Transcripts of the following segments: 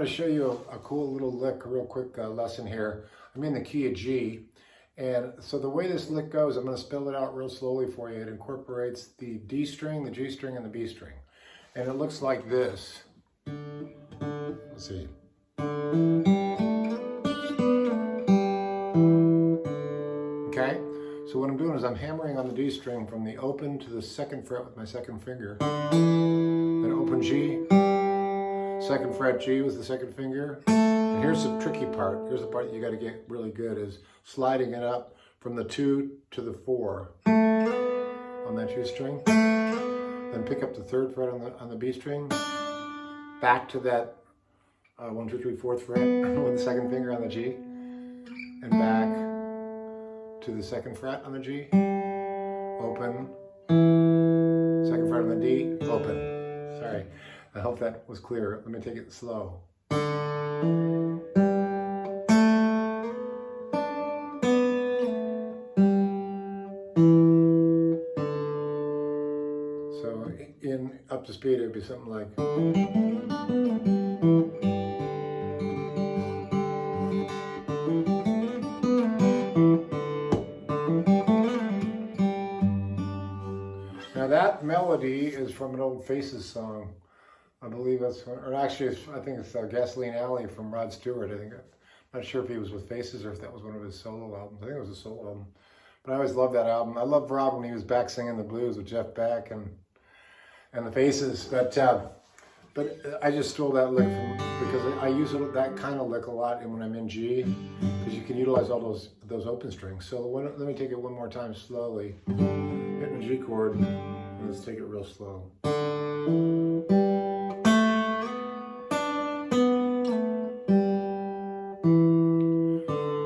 to show you a cool little lick, a real quick lesson here. I'm in the key of G, and so the way this lick goes, I'm going to spell it out real slowly for you. It incorporates the D string, the G string, and the B string. And it looks like this. Let's see. Okay, so what I'm doing is I'm hammering on the D string from the open to the second fret with my second finger. Then open G, second fret G with the second finger. And here's the tricky part. Here's the part you got to get really good, is sliding it up from the 2 to the 4 on that G string. Then pick up the third fret on the B string, back to that 1, 2, 3, 4th fret with the second finger on the G, and back to the second fret on the G, open, second fret on the D, open. Sorry, I hope that was clear. Let me take it slow. So in up to speed, it would be something like. Now that melody is from an old Faces song. I believe that's, or actually I think it's Gasoline Alley from Rod Stewart. I think, I'm not sure if he was with Faces or if that was one of his solo albums. I think it was a solo album. But I always loved that album. I loved Rod when he was back singing the blues with Jeff Beck and the Faces. But I just stole that lick because I use that kind of lick a lot when I'm in G, because you can utilize all those open strings. So let me take it one more time slowly. Hitting the G chord, and let's take it real slow.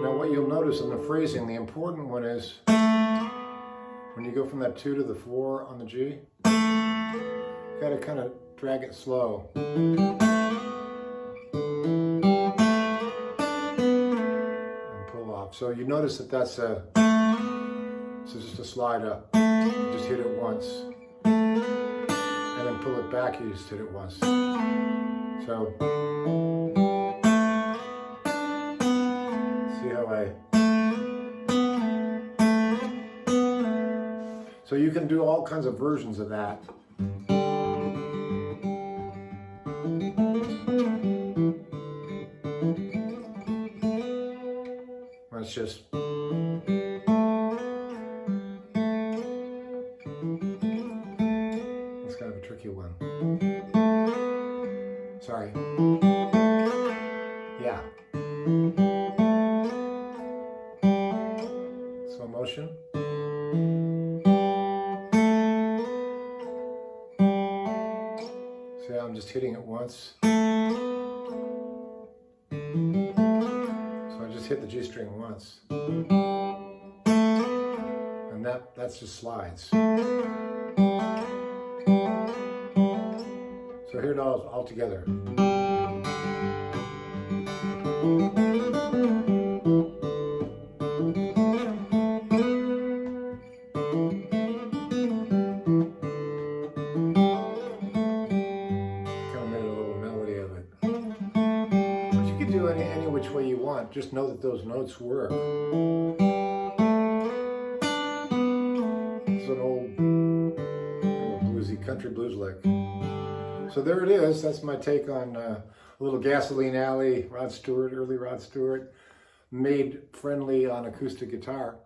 Now what you'll notice in the phrasing, the important one is when you go from that 2 to the 4 on the G, you gotta kind of drag it slow. And pull off. So you notice that that's just a slide up. You just hit it once. And then pull it back, you just hit it once. So, see how so you can do all kinds of versions of that. It's just. It's kind of a tricky one. Sorry. Yeah. Slow motion. See, I'm just hitting it once. Hit the G string once, and that's just slides. So here it all together. Any which way you want, just know that those notes work. It's an old bluesy country blues lick. So there it is. That's my take on a little Gasoline Alley, Rod Stewart, early Rod Stewart, made friendly on acoustic guitar.